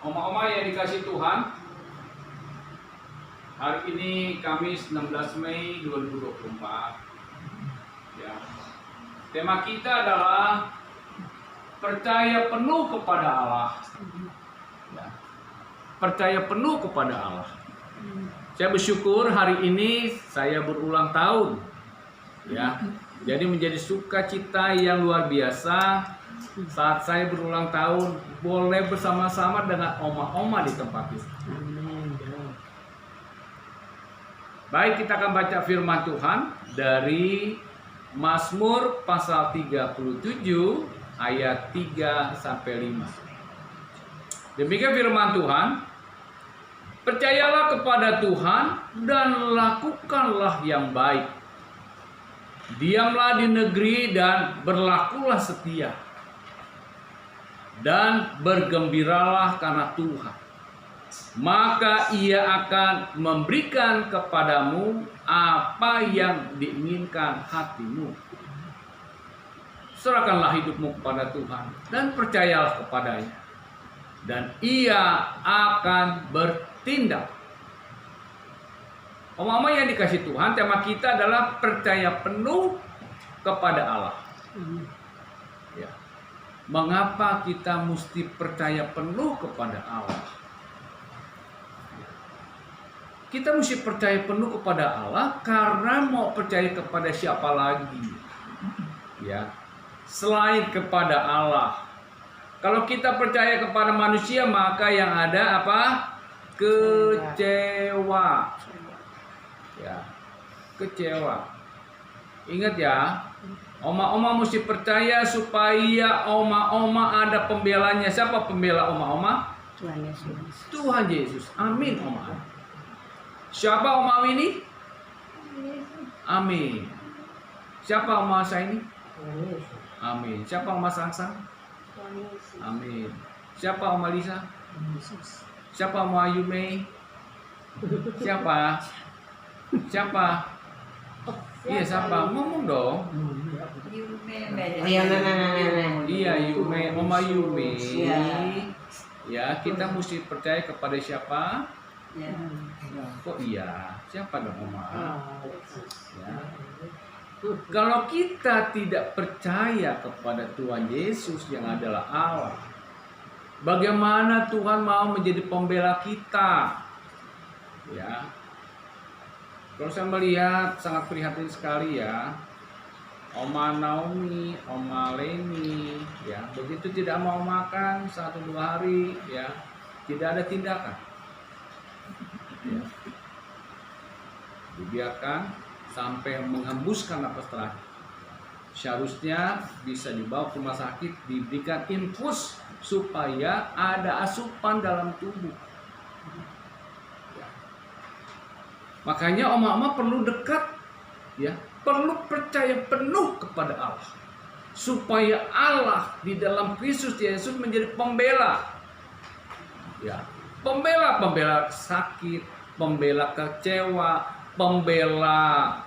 Oma-oma yang dikasih Tuhan, hari ini Kamis 16 Mei 2024. Ya. Tema kita adalah percaya penuh kepada Allah. Ya. Percaya penuh kepada Allah. Saya bersyukur hari ini saya berulang tahun. Ya. Jadi menjadi sukacita yang luar biasa saat saya berulang tahun boleh bersama-sama dengan oma-oma di tempat ini. Baik, kita akan baca firman Tuhan dari Mazmur pasal 37 ayat 3 sampai 5. Demikian firman Tuhan, percayalah kepada Tuhan dan lakukanlah yang baik. Diamlah di negeri dan berlakulah setia. Dan bergembiralah karena Tuhan. Maka Ia akan memberikan kepadamu apa yang diinginkan hatimu. Serahkanlah hidupmu kepada Tuhan dan percayalah kepadanya. Dan Ia akan bertindak. Oma-oma yang dikasih Tuhan, tema kita adalah percaya penuh kepada Allah. Ya. Mengapa kita mesti percaya penuh kepada Allah? Kita mesti percaya penuh kepada Allah karena mau percaya kepada siapa lagi? Ya, selain kepada Allah. Kalau kita percaya kepada manusia, maka yang ada apa? Kecewa. Ya, kecewa. Ingat ya, oma-oma mesti percaya supaya oma-oma ada pembelanya. Siapa pembela oma-oma? Tuhan Yesus. Tuhan Yesus. Amin, oma. Siapa oma ini? Amin. Siapa oma saya ini? Amin. Siapa oma Sangsang? Amin. Siapa oma Lisa? Siapa oma Yume? Siapa? Siapa? Iya, siapa? Ngomong dong. Iya, Yume, Oma Yume. Ya, kita mesti percaya kepada siapa? Ya. Kok iya? Siapa dong, Oma? Ya. Kalau kita tidak percaya kepada Tuhan Yesus yang adalah Allah, bagaimana Tuhan mau menjadi pembela kita? Ya. Kalau saya melihat sangat prihatin sekali ya, Oma Naomi, Oma Leni, ya begitu tidak mau makan 1-2 hari, ya tidak ada tindakan, ya. Dibiarkan sampai menghembuskan napas terakhir. Seharusnya bisa dibawa ke rumah sakit, diberikan infus supaya ada asupan dalam tubuh. Makanya oma-oma perlu dekat, ya, perlu percaya penuh kepada Allah, supaya Allah di dalam Kristus Yesus menjadi pembela, ya, pembela sakit, pembela kecewa, pembela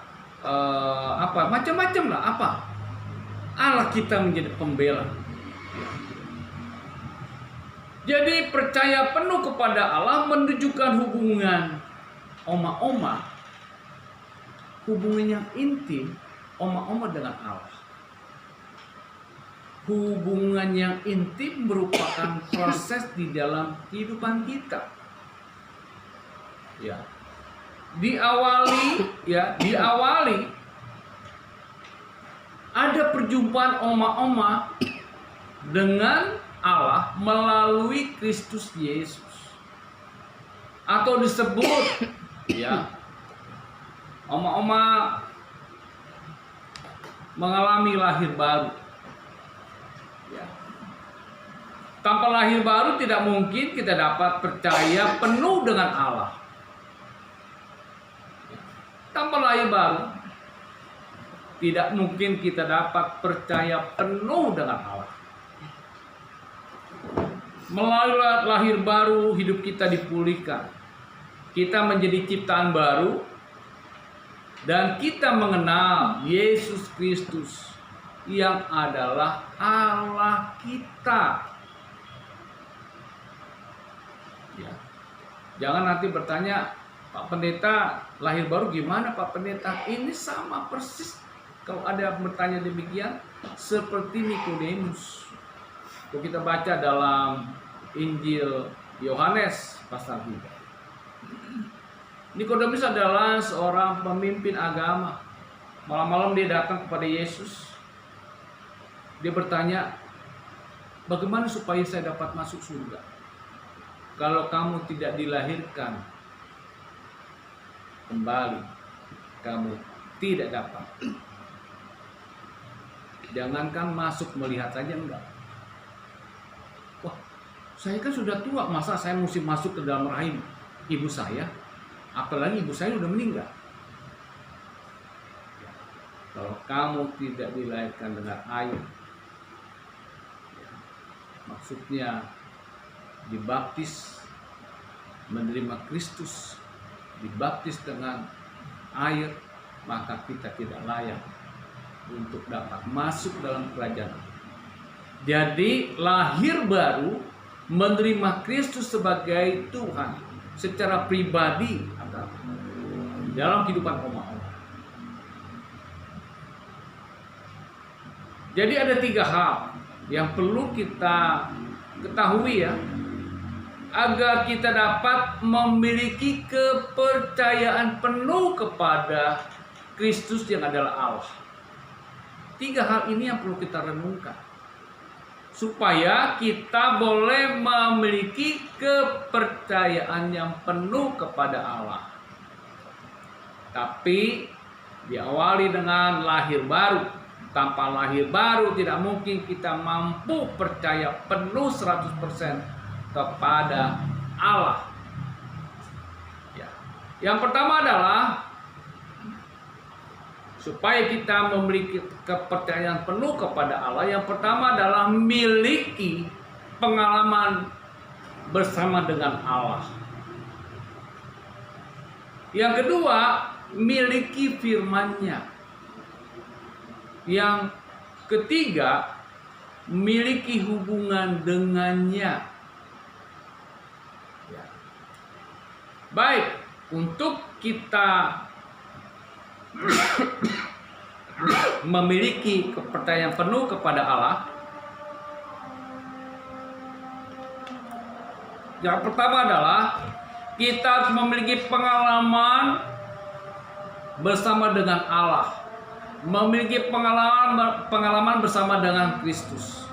macam-macam lah, apa? Allah kita menjadi pembela. Jadi percaya penuh kepada Allah menunjukkan hubungan oma-oma, hubungan yang intim oma-oma dengan Allah. Hubungan yang intim merupakan proses di dalam kehidupan kita. Ya. Diawali ada perjumpaan oma-oma dengan Allah melalui Kristus Yesus. Atau disebut, ya, oma-oma mengalami lahir baru. Ya. Tanpa lahir baru tidak mungkin kita dapat percaya penuh dengan Allah. Ya. Tanpa lahir baru tidak mungkin kita dapat percaya penuh dengan Allah. Melalui lahir baru hidup kita dipulihkan. Kita menjadi ciptaan baru dan kita mengenal Yesus Kristus yang adalah Allah kita. Ya. Jangan nanti bertanya, Pak Pendeta lahir baru gimana Pak Pendeta? Ini sama persis kalau ada bertanya demikian seperti Nikodemus. Kalau kita baca dalam Injil Yohanes pasal 3. Nikodemus adalah seorang pemimpin agama. Malam-malam dia datang kepada Yesus. Dia bertanya, bagaimana supaya saya dapat masuk surga? Kalau kamu tidak dilahirkan kembali, kamu tidak dapat. Jangankan masuk, melihat saja enggak. Wah, saya kan sudah tua, masa saya mesti masuk ke dalam rahim ibu saya? Apalagi ibu saya sudah meninggal. Kalau kamu tidak dilahirkan dengan air, maksudnya dibaptis, menerima Kristus, dibaptis dengan air, maka kita tidak layak untuk dapat masuk dalam kerajaan. Jadi lahir baru, menerima Kristus sebagai Tuhan secara pribadi dalam kehidupan umat. Jadi ada 3 hal yang perlu kita ketahui ya, agar kita dapat memiliki kepercayaan penuh kepada Kristus yang adalah Allah. 3 hal ini yang perlu kita renungkan, supaya kita boleh memiliki kepercayaan yang penuh kepada Allah. Tapi diawali dengan lahir baru. Tanpa lahir baru tidak mungkin kita mampu percaya penuh 100% kepada Allah. Ya. Yang pertama adalah supaya kita memiliki kepercayaan penuh kepada Allah. Yang pertama adalah miliki pengalaman bersama dengan Allah. Yang kedua, miliki firman-Nya. Yang ketiga, miliki hubungan dengannya. Ya. Baik, untuk kita memiliki kepercayaan penuh kepada Allah, yang pertama adalah kita harus memiliki pengalaman bersama dengan Allah. Memiliki pengalaman bersama dengan Kristus.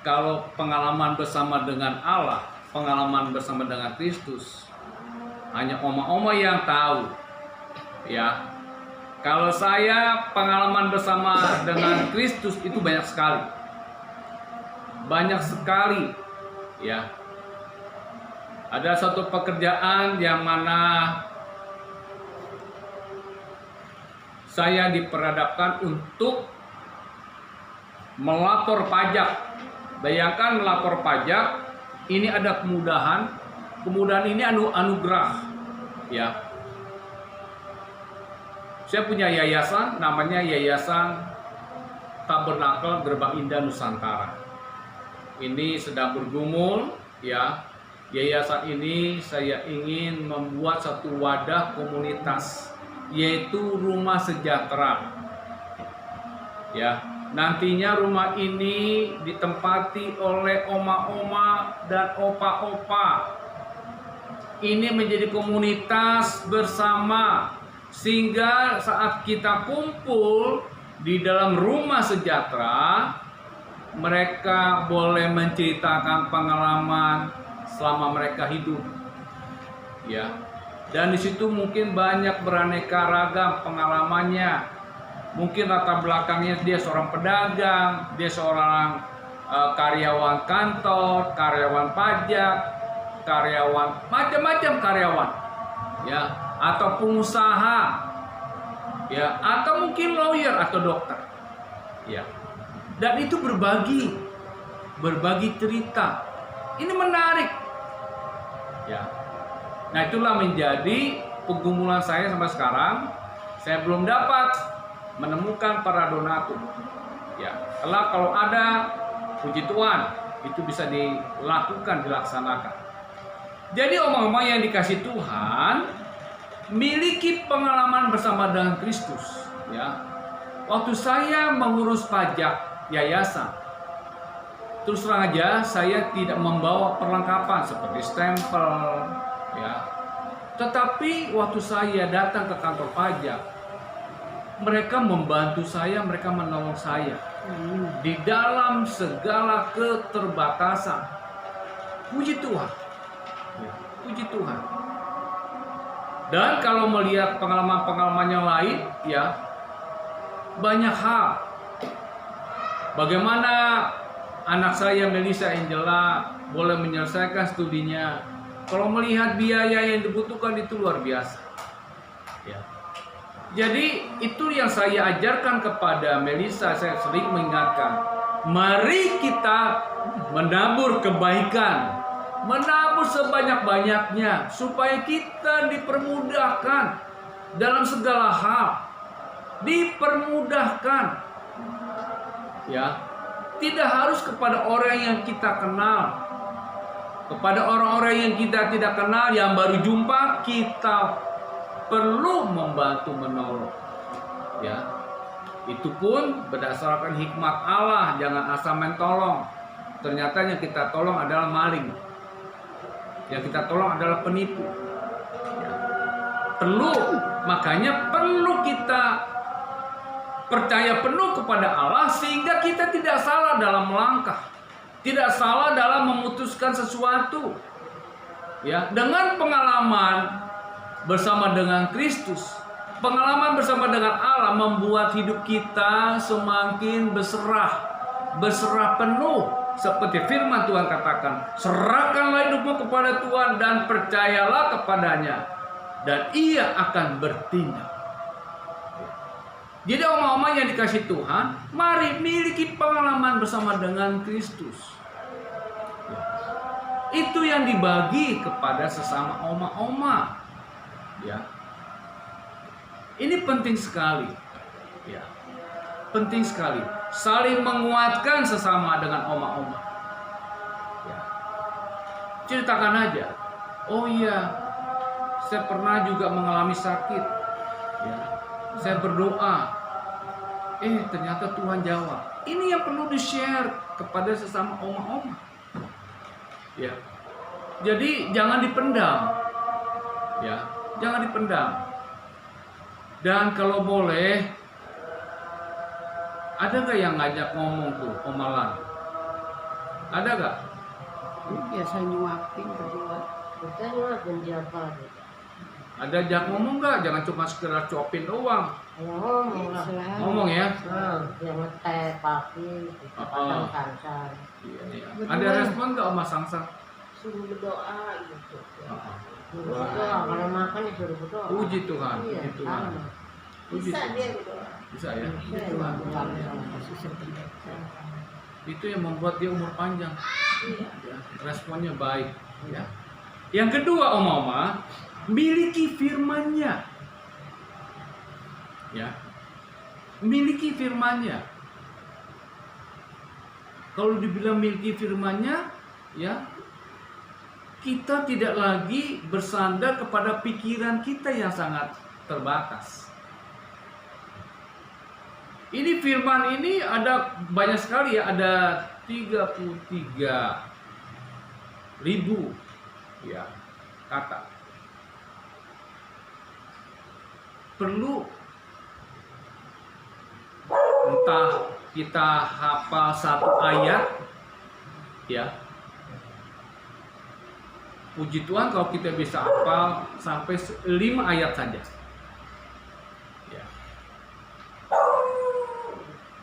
Kalau pengalaman bersama dengan Allah, pengalaman bersama dengan Kristus, hanya oma-oma yang tahu. Ya. Kalau saya pengalaman bersama dengan Kristus itu banyak sekali. Banyak sekali. Ya. Ada satu pekerjaan yang mana saya diperhadapkan untuk melapor pajak. Bayangkan melapor pajak, ini ada kemudahan. Kemudahan ini anugerah. Ya. Saya punya yayasan, namanya Yayasan Tabernakel Gerbang Indah Nusantara. Ini sedang bergumul, ya. Yayasan ini saya ingin membuat satu wadah komunitas, yaitu rumah sejahtera. Ya, nantinya rumah ini ditempati oleh oma-oma dan opa-opa. Ini menjadi komunitas bersama, sehingga saat kita kumpul di dalam rumah sejahtera, mereka boleh menceritakan pengalaman selama mereka hidup. Ya. Dan di situ mungkin banyak beraneka ragam pengalamannya. Mungkin latar belakangnya dia seorang pedagang, dia seorang karyawan kantor, karyawan pajak, karyawan macam-macam karyawan, ya, atau pengusaha, ya, atau mungkin lawyer atau dokter, ya. Dan itu berbagi cerita. Ini menarik, ya. Nah, itulah menjadi pergumulan saya sampai sekarang. Saya belum dapat menemukan para donatur. Ya, kalau ada, puji Tuhan, Itu bisa dilakukan, dilaksanakan. Jadi omong-omong yang dikasih Tuhan, miliki pengalaman bersama dengan Kristus, ya. Waktu saya mengurus pajak yayasan, terus terang aja saya tidak membawa perlengkapan seperti stempel, ya. Tetapi waktu saya datang ke kantor pajak, mereka membantu saya, mereka menolong saya di dalam segala keterbatasan. Puji Tuhan, ya, puji Tuhan. Dan kalau melihat pengalaman-pengalaman yang lain, ya, banyak hal. Bagaimana anak saya Melissa Angela boleh menyelesaikan studinya. Kalau melihat biaya yang dibutuhkan itu luar biasa. Ya. Jadi itu yang saya ajarkan kepada Melissa. Saya sering mengingatkan, mari kita menabur kebaikan, menabur sebanyak-banyaknya supaya kita dipermudahkan dalam segala hal. Dipermudahkan, ya, tidak harus kepada orang yang kita kenal, kepada orang-orang yang kita tidak kenal, yang baru jumpa, kita perlu membantu menolong, ya. Itu pun berdasarkan hikmat Allah, jangan asal mentolong. Ternyata yang kita tolong adalah maling, yang kita tolong adalah penipu, ya. Makanya perlu kita percaya penuh kepada Allah sehingga kita tidak salah dalam melangkah, tidak salah dalam memutuskan sesuatu. Ya, dengan pengalaman bersama dengan Kristus, pengalaman bersama dengan Allah membuat hidup kita semakin berserah penuh. Seperti firman Tuhan katakan, serahkanlah hidupmu kepada Tuhan dan percayalah kepadanya, dan Ia akan bertindak. Jadi omong-omong yang dikasih Tuhan, mari miliki pengalaman bersama dengan Kristus. Ya. Itu yang dibagi kepada sesama oma-oma. Ya. Ini penting sekali. Ya. Penting sekali. Saling menguatkan sesama dengan oma-oma. Ya. Ceritakan aja. Oh iya, saya pernah juga mengalami sakit. Ya. Saya berdoa, ternyata Tuhan jawab. Ini yang perlu di-share kepada sesama oma-oma. Ya. Jadi jangan dipendam. Ya, jangan dipendam. Dan kalau boleh, ada gak yang ngajak ngomong tuh, omalan? Ada gak? Biasa nyuapin berdua. Kita nyuapin siapa? Ada ajak ngomong gak? Jangan cuma sekedar cuapin doang. Ngomong lah. Ngomong ya. Yang ngeteh pagi, pasang sansan. Iya. Ada respon gak Oma Sangsang? Suruh berdoa gitu. Suruh Wah. berdoa, kalau makan disuruh berdoa. Puji Tuhan, Iya, puji Tuhan. sama. Puji Bisa Tuhan. dia berdoa. Bisa ya. Bisa, Tuhan Tuhan. Itu yang membuat dia umur panjang. Iya. Ya, responnya baik. Ya. Yang kedua, oma-oma, miliki firman-Nya. Ya. Miliki firman-Nya. Kalau dibilang miliki firman-Nya, ya, kita tidak lagi bersandar kepada pikiran kita yang sangat terbatas. Ini firman ini ada banyak sekali ya, ada 33.000 ya kata. Perlu entah kita hafal satu ayat ya. Puji Tuhan kalau kita bisa hafal sampai 5 ayat saja. Ya.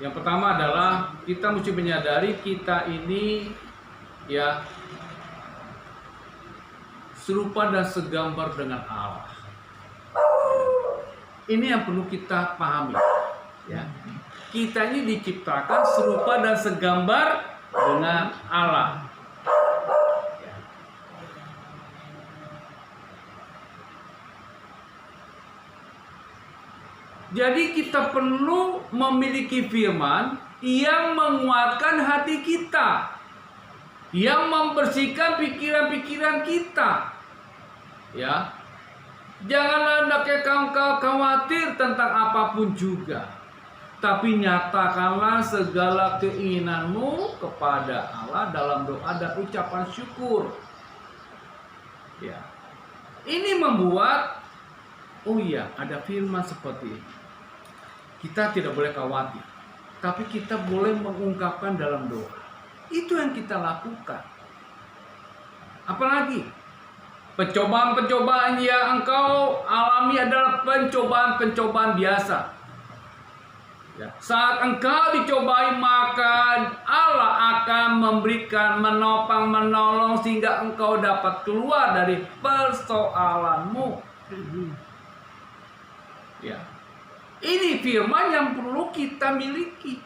Yang pertama adalah kita mesti menyadari kita ini ya serupa dan segambar dengan Allah. Ini yang perlu kita pahami. Ya. Kita ini diciptakan serupa dan segambar dengan Allah. Jadi kita perlu memiliki firman yang menguatkan hati kita. yang membersihkan pikiran-pikiran kita. Ya, janganlah hendaknya engkau khawatir tentang apapun juga, tapi nyatakanlah segala keinginanmu kepada Allah dalam doa dan ucapan syukur. Ya, ini membuat, oh iya, ada firman seperti ini. Kita tidak boleh khawatir, tapi kita boleh mengungkapkan dalam doa. Itu yang kita lakukan. Apalagi pencobaan-pencobaan yang engkau alami adalah pencobaan-pencobaan biasa. Ya. Saat engkau dicobai, maka Allah akan memberikan, menopang, menolong sehingga engkau dapat keluar dari persoalanmu. Ya. Ini firman yang perlu kita miliki.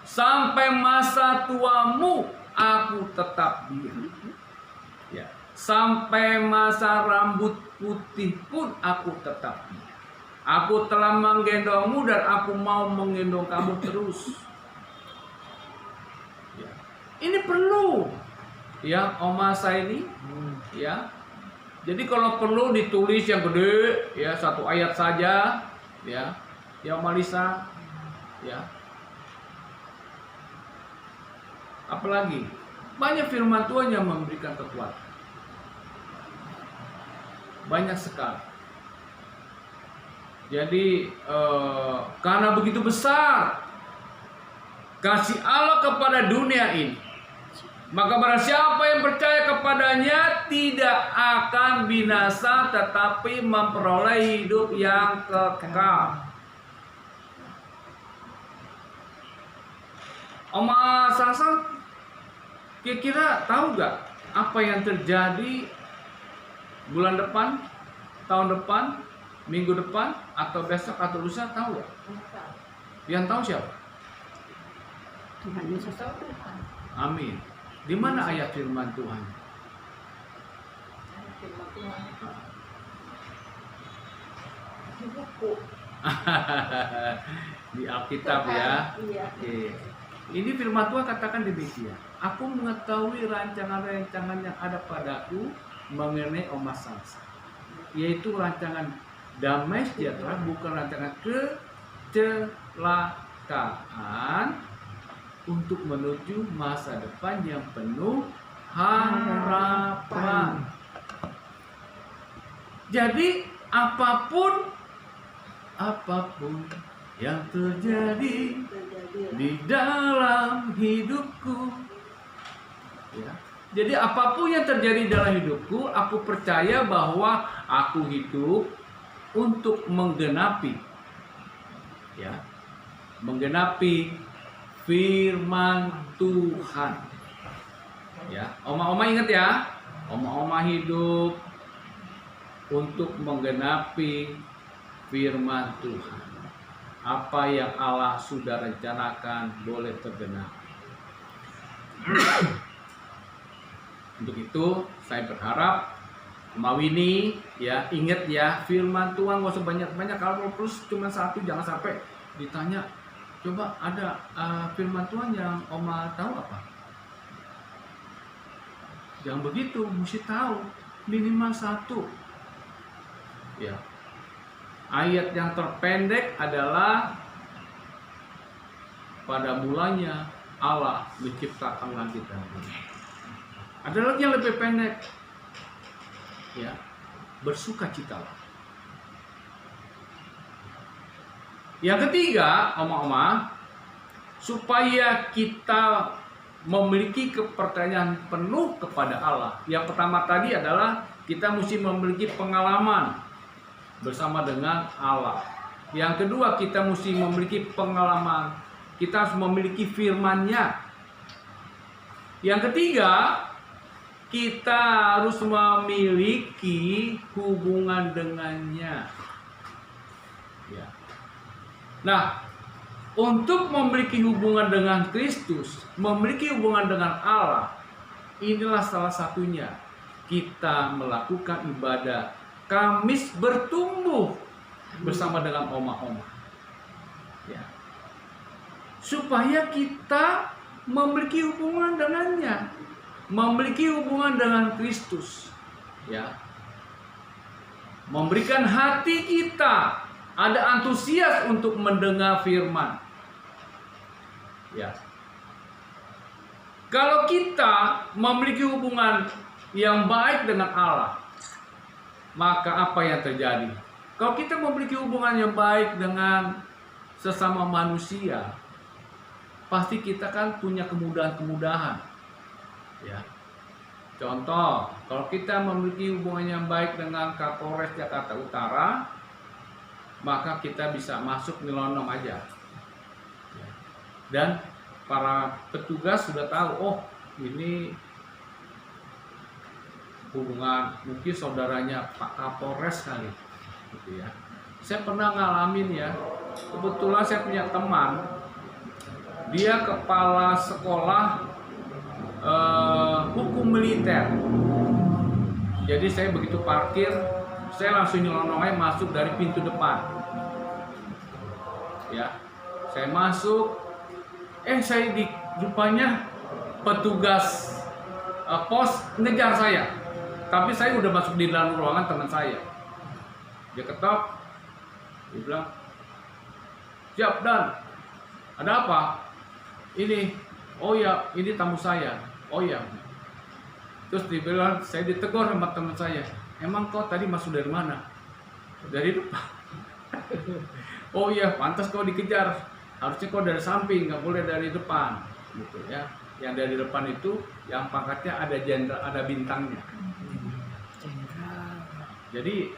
Sampai masa tuamu aku tetap diam. Ya. Sampai masa rambut putih pun aku tetap diam. Aku telah menggendongmu dan aku mau menggendong kamu terus. Ya. Ini perlu. Ya, Oma saya ini. Ya. Jadi kalau perlu ditulis yang gede, ya, 1 ayat saja, ya. Ya, Oma Lisa. Ya. Apalagi banyak firman Tuhan yang memberikan kekuatan. Banyak sekali. Jadi karena begitu besar kasih Allah kepada dunia ini, maka barang siapa yang percaya kepadanya tidak akan binasa tetapi memperoleh hidup yang kekal. Oma Sasa kira-kira tahu gak apa yang terjadi bulan depan, tahun depan, minggu depan, atau besok atau lusa, tahu gak? Yang tahu siapa? Tuhan Yesus. Amin. Di mana ayat firman Tuhan? Di buku. Di Alkitab ya. Iya. Ini firman Tuhan katakan demikian. Aku mengetahui rancangan-rancangan yang ada padaku mengenai Oma Sansa, yaitu rancangan damai sejahtera, bukan rancangan kecelakaan, untuk menuju masa depan yang penuh harapan. Jadi apapun yang terjadi di dalam hidupku, ya. Jadi apapun yang terjadi dalam hidupku, aku percaya bahwa aku hidup untuk menggenapi, ya, menggenapi firman Tuhan. Ya, oma-oma ingat ya, oma-oma hidup untuk menggenapi firman Tuhan. Apa yang Allah sudah rencanakan boleh tergenapi. Untuk itu saya berharap Oma Winnie, ya, ingat ya, firman Tuhan gak usah banyak-banyak. Kalau terus cuma satu, jangan sampai ditanya, coba ada firman Tuhan yang Oma tahu apa? Jangan begitu, mesti tahu minimal satu. Ya. Ayat yang terpendek adalah pada mulanya Allah menciptakan langit dan bumi. Ada lagi yang lebih pendek, ya, bersukacitalah. Yang ketiga, oma-oma, supaya kita memiliki kepercayaan penuh kepada Allah. Yang pertama tadi adalah kita mesti memiliki pengalaman bersama dengan Allah. Yang kedua, kita mesti memiliki pengalaman, kita harus memiliki firman-Nya. Yang ketiga, kita harus memiliki hubungan dengannya. Ya. Nah, untuk memiliki hubungan dengan Kristus, memiliki hubungan dengan Allah, inilah salah satunya. Kita melakukan ibadah Kamis bertumbuh bersama dengan oma-oma. Ya. Supaya kita memiliki hubungan dengannya, memiliki hubungan dengan Kristus, ya. Memberikan hati kita ada antusias untuk mendengar firman. Ya. Kalau kita memiliki hubungan yang baik dengan Allah, maka apa yang terjadi? Kalau kita memiliki hubungan yang baik dengan sesama manusia, pasti kita kan punya kemudahan-kemudahan. Ya. Contoh, kalau kita memiliki hubungan yang baik dengan Kapolres Jakarta Utara, maka kita bisa masuk nyelonong aja. Dan para petugas sudah tahu, oh ini hubungan mungkin saudaranya Pak Kapolres kali, gitu ya. Saya pernah ngalamin ya, kebetulan saya punya teman, dia kepala sekolah hukum militer. Jadi saya begitu parkir, saya langsung nyelonong aja masuk dari pintu depan. Ya, saya masuk, saya rupanya petugas pos ngejar saya. Tapi saya udah masuk di dalam ruangan teman saya. Dia ketok, dia bilang, siap Dan, ada apa? Ini, oh ya, ini tamu saya. Oh ya. Terus dibilang, saya ditegur sama teman saya. Emang kau tadi masuk dari mana? Dari depan. Oh iya, pantas kau dikejar. Harusnya kau dari samping, nggak boleh dari depan. Gitu ya. Yang dari depan itu, yang pangkatnya ada jenderal, ada bintangnya. Jadi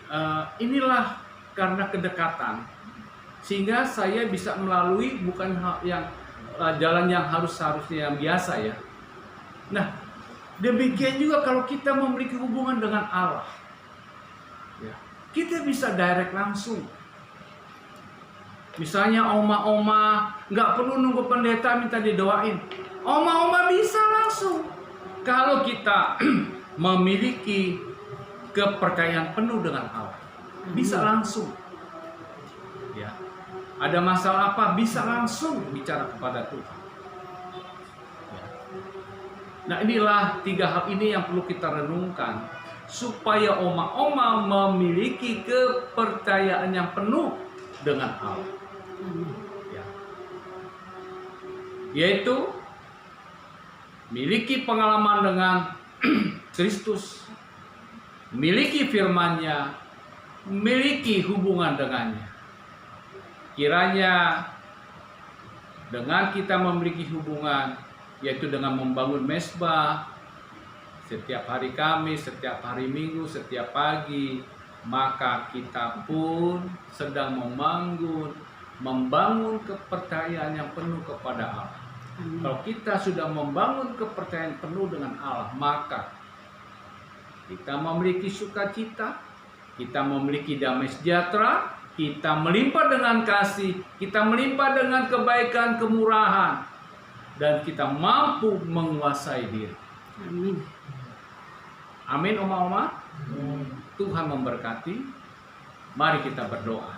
inilah karena kedekatan, sehingga saya bisa melalui bukan jalan yang harusnya yang biasa ya. Nah, demikian juga kalau kita memiliki hubungan dengan Allah, ya, kita bisa direct langsung. Misalnya oma-oma nggak perlu nunggu pendeta minta didoain, oma-oma bisa langsung. Kalau kita memiliki kepercayaan penuh dengan Allah, bisa langsung. Ya, ada masalah apa bisa langsung bicara kepada Tuhan. Ya. Nah, inilah 3 hal ini yang perlu kita renungkan supaya oma-oma memiliki kepercayaan yang penuh dengan Allah. Ya. Yaitu miliki pengalaman dengan Kristus, miliki firman-Nya, miliki hubungan dengannya. Kiranya dengan kita memiliki hubungan, yaitu dengan membangun mezbah setiap hari Kamis, setiap hari Minggu, setiap pagi, maka kita pun sedang membangun kepercayaan yang penuh kepada Allah. Kalau kita sudah membangun kepercayaan penuh dengan Allah, maka kita memiliki sukacita, kita memiliki damai sejahtera, kita melimpah dengan kasih, kita melimpah dengan kebaikan, kemurahan, dan kita mampu menguasai diri. Amin. Amin, oma-oma. Tuhan memberkati. Mari kita berdoa.